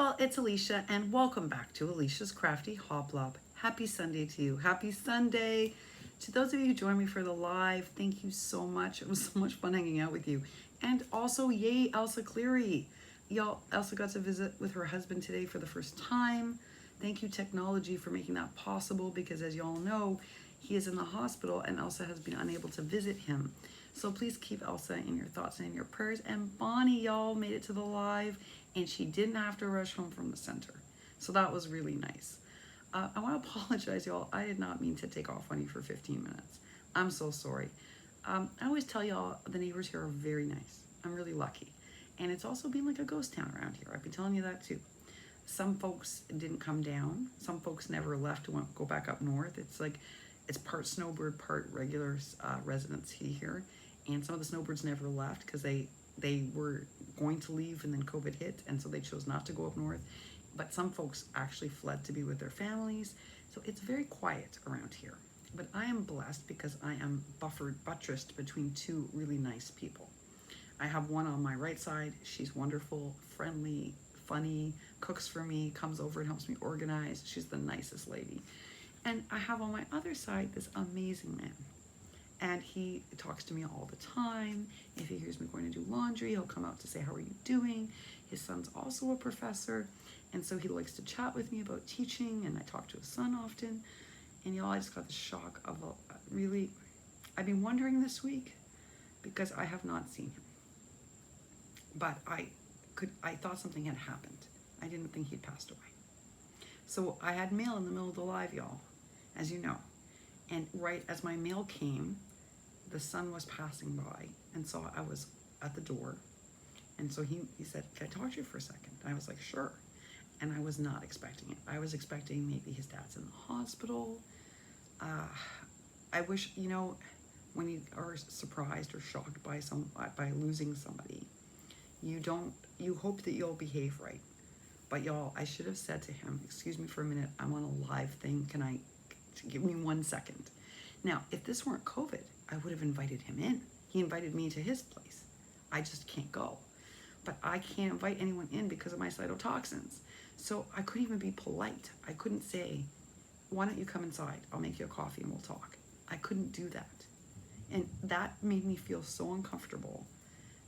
y'all, it's Alicia, and welcome back to Alicia's Crafty Hoplop. Happy Sunday to you. Happy Sunday. To those of you who joined me for the live, thank you so much. It was so much fun hanging out with you. And also, yay, Elsa Cleary. Y'all, Elsa got to visit with her husband today for the first time. Thank you, technology, for making that possible, because as y'all know, he is in the hospital and Elsa has been unable to visit him. So please keep Elsa in your thoughts and in your prayers. And Bonnie, y'all, made it to the live, and she didn't have to rush home from the center. So that was really nice. I want to apologize, y'all. I did not mean to take off on you for 15 minutes. I'm so sorry. I always tell y'all the neighbors here are very nice. I'm really lucky. And it's also been like a ghost town around here. I've been telling you that too. Some folks didn't come down. Some folks never left to go back up north. It's part snowbird, part regular residents here. And some of the snowbirds never left because they were going to leave and then COVID hit, and so they chose not to go up north. But some folks actually fled to be with their families. So it's very quiet around here. But I am blessed because I am buttressed between two really nice people. I have one on my right side. She's wonderful, friendly, funny, cooks for me, comes over and helps me organize. She's the nicest lady. And I have on my other side this amazing man. And he talks to me all the time. If he hears me going to do laundry, he'll come out to say, how are you doing? His son's also a professor. And so he likes to chat with me about teaching, and I talk to his son often. And y'all, I just got the shock of I've been wondering this week because I have not seen him. But I thought something had happened. I didn't think he'd passed away. So I had mail in the middle of the live, y'all, as you know. And right as my mail came, the son was passing by and saw I was at the door. And so he said, can I talk to you for a second? And I was like, sure. And I was not expecting it. I was expecting maybe his dad's in the hospital. I wish, when you are surprised or shocked by losing somebody, you hope that you'll behave right. But y'all, I should have said to him, excuse me for a minute, I'm on a live thing. Can I give me 1 second? Now, if this weren't COVID, I would have invited him in. He invited me to his place. I just can't go. But I can't invite anyone in because of my cytotoxins. So I couldn't even be polite. I couldn't say, why don't you come inside? I'll make you a coffee and we'll talk. I couldn't do that. And that made me feel so uncomfortable.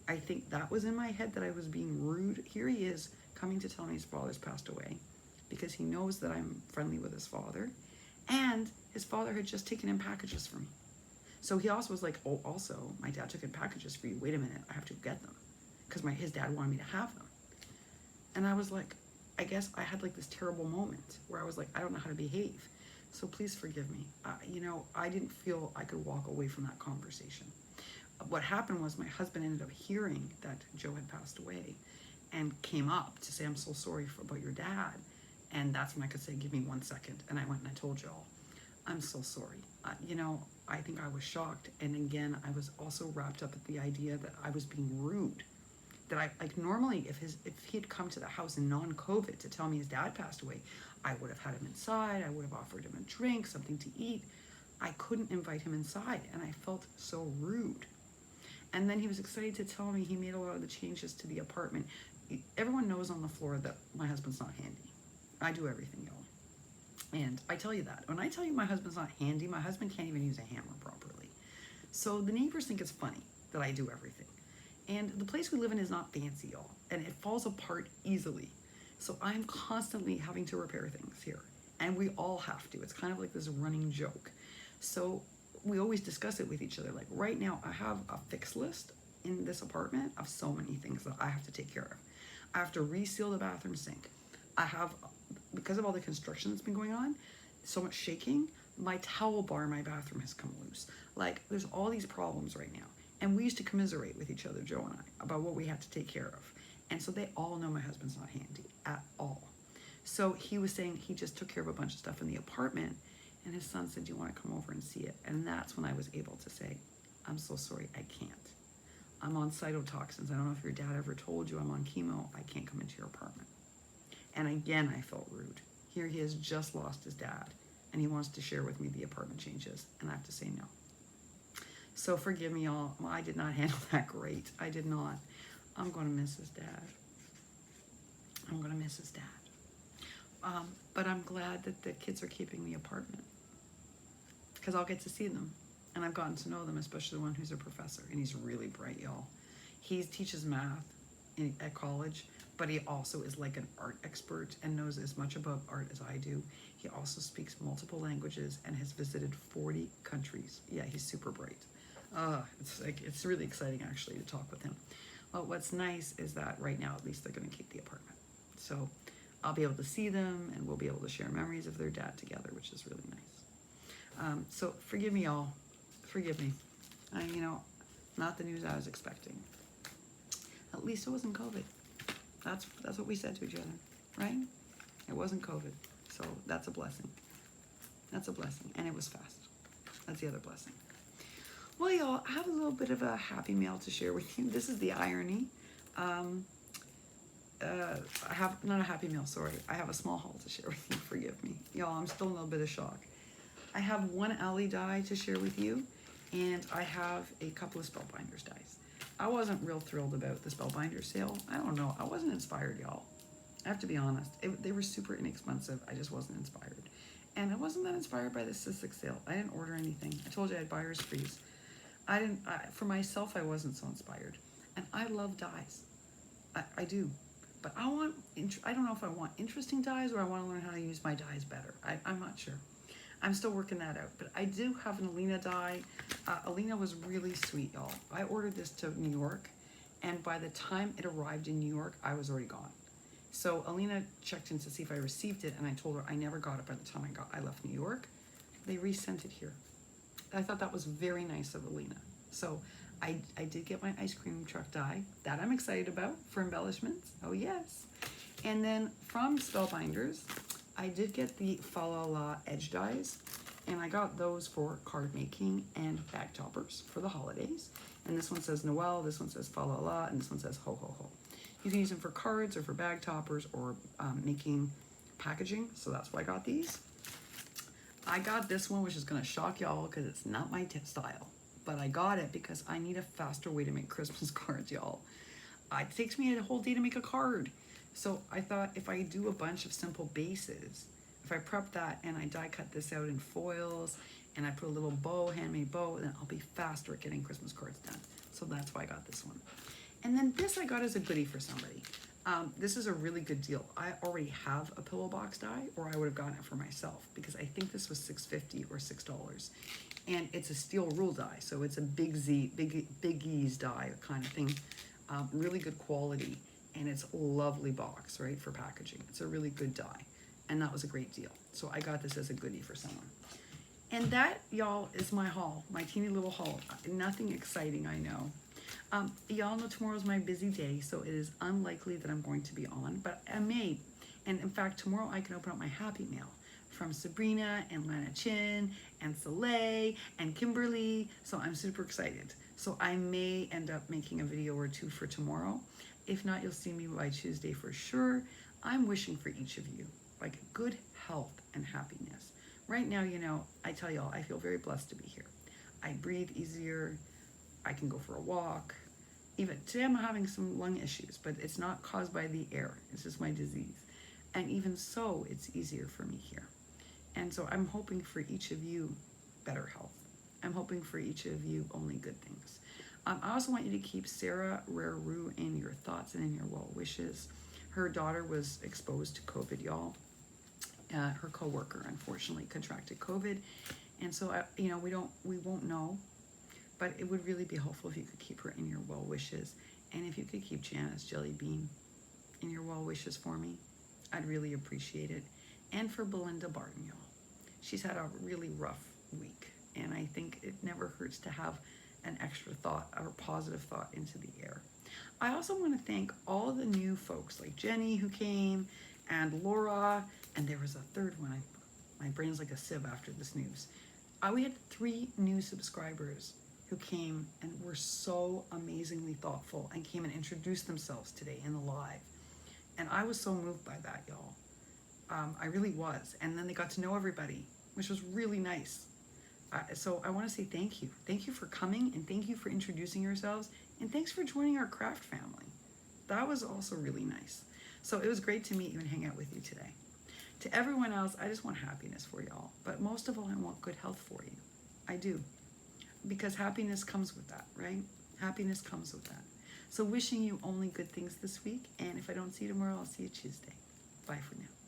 I think that was in my head that I was being rude. Here he is coming to tell me his father's passed away because he knows that I'm friendly with his father. And his father had just taken in packages for me. So he also was like, oh, also, my dad took in packages for you. Wait a minute, I have to get them. Because his dad wanted me to have them. And I was like, I guess I had like this terrible moment where I was like, I don't know how to behave. So please forgive me. I didn't feel I could walk away from that conversation. What happened was my husband ended up hearing that Joe had passed away and came up to say, I'm so sorry about your dad. And that's when I could say, give me 1 second. And I went and I told y'all, I'm so sorry. I think I was shocked. And again, I was also wrapped up at the idea that I was being rude. That normally if he had come to the house in non-COVID to tell me his dad passed away, I would have had him inside. I would have offered him a drink, something to eat. I couldn't invite him inside. And I felt so rude. And then he was excited to tell me he made a lot of the changes to the apartment. Everyone knows on the floor that my husband's not handy. I do everything, y'all. And I tell you that. When I tell you my husband's not handy, my husband can't even use a hammer properly. So the neighbors think it's funny that I do everything. And the place we live in is not fancy, y'all. And it falls apart easily. So I'm constantly having to repair things here. And we all have to. It's kind of like this running joke. So we always discuss it with each other. Like right now, I have a fix list in this apartment of so many things that I have to take care of. I have to reseal the bathroom sink. Because of all the construction that's been going on, so much shaking, my towel bar in my bathroom has come loose. Like there's all these problems right now. And we used to commiserate with each other, Joe and I, about what we had to take care of. And so they all know my husband's not handy at all. So he was saying he just took care of a bunch of stuff in the apartment. And his son said, do you want to come over and see it? And that's when I was able to say, I'm so sorry, I can't. I'm on cytotoxins. I don't know if your dad ever told you I'm on chemo. I can't come into your apartment. And again, I felt rude. Here he has just lost his dad, and he wants to share with me the apartment changes, and I have to say no. So forgive me, y'all. I did not handle that great. I did not. I'm going to miss his dad. I'm going to miss his dad. But I'm glad that the kids are keeping the apartment because I'll get to see them. And I've gotten to know them, especially the one who's a professor. And he's really bright, y'all. He teaches math at college, but he also is like an art expert and knows as much about art as I do. He also speaks multiple languages and has visited 40 countries. Yeah, he's super bright. It's really exciting actually to talk with him. Well, what's nice is that right now at least they're going to keep the apartment. So I'll be able to see them and we'll be able to share memories of their dad together, which is really nice. So forgive me, y'all. Forgive me. Not the news I was expecting. At least it wasn't COVID. That's what we said to each other, right? It wasn't COVID. So that's a blessing. That's a blessing. And it was fast. That's the other blessing. Well, y'all, I have a little bit of a happy mail to share with you. This is the irony. I have, not a happy mail, sorry. I have a small haul to share with you. Forgive me. Y'all, I'm still in a little bit of shock. I have one alley die to share with you, and I have a couple of Spellbinders dies. I wasn't real thrilled about the Spellbinder sale. I don't know. I wasn't inspired, y'all. I have to be honest. They were super inexpensive. I just wasn't inspired. And I wasn't that inspired by the Sisek sale. I didn't order anything. I told you I had buyer's freeze. For myself, I wasn't so inspired. And I love dies. I do. But I don't know if I want interesting dies or I want to learn how to use my dies better. I'm not sure. I'm still working that out. But I do have an Alina die. Alina was really sweet, y'all. I ordered this to New York. And by the time it arrived in New York, I was already gone. So Alina checked in to see if I received it. And I told her I never got it by the time I left New York. They resent it here. I thought that was very nice of Alina. So I did get my ice cream truck die. That I'm excited about for embellishments. Oh, yes. And then from Spellbinders, I did get the Fa La La edge dies. And I got those for card making and bag toppers for the holidays. And this one says Noel, this one says Fa La La, and this one says Ho Ho Ho. You can use them for cards or for bag toppers or making packaging. So that's why I got these. I got this one, which is going to shock y'all because it's not my style. But I got it because I need a faster way to make Christmas cards, y'all. It takes me a whole day to make a card. So I thought if I do a bunch of simple bases, if I prep that and I die cut this out in foils and I put a little bow, handmade bow, then I'll be faster at getting Christmas cards done. So that's why I got this one. And then this I got as a goodie for somebody. This is a really good deal. I already have a pillow box die, or I would have gotten it for myself because I think this was $6.50 or $6. And it's a steel rule die, so it's a big E's die kind of thing. Really good quality, and it's a lovely box, right, for packaging. It's a really good die, and that was a great deal. So I got this as a goodie for someone. And that, y'all, is my haul, my teeny little haul. Nothing exciting, I know. Y'all know tomorrow's my busy day, so it is unlikely that I'm going to be on, but I may. And in fact, tomorrow I can open up my happy mail from Sabrina and Lana Chin and Soleil and Kimberly. So I'm super excited. So I may end up making a video or two for tomorrow. If not, you'll see me by Tuesday for sure. I'm wishing for each of you like good health and happiness. Right now, I tell y'all, I feel very blessed to be here. I breathe easier. I can go for a walk. Even today I'm having some lung issues, but it's not caused by the air. It's just my disease. And even so, it's easier for me here. And so I'm hoping for each of you better health. I'm hoping for each of you only good things. I also want you to keep Sarah RareRoo in your thoughts and in your well wishes. Her daughter was exposed to COVID, y'all. Her coworker, unfortunately, contracted COVID. And so, we won't know. But it would really be helpful if you could keep her in your well wishes. And if you could keep Janice Jellybean in your well wishes for me, I'd really appreciate it. And for Belinda Barton, y'all. She's had a really rough week. And I think it never hurts to have an extra thought or positive thought into the air. I also want to thank all the new folks like Jenny who came and Laura. And there was a third one. My brain's like a sieve after this news. We had 3 new subscribers who came and were so amazingly thoughtful and came and introduced themselves today in the live. And I was so moved by that, y'all. I really was. And then they got to know everybody, which was really nice. So I want to say thank you. Thank you for coming, and thank you for introducing yourselves, and thanks for joining our craft family. That was also really nice. So it was great to meet you and hang out with you today. To everyone else, I just want happiness for y'all. But most of all, I want good health for you. I do. Because happiness comes with that, right? Happiness comes with that. So wishing you only good things this week. And if I don't see you tomorrow, I'll see you Tuesday. Bye for now.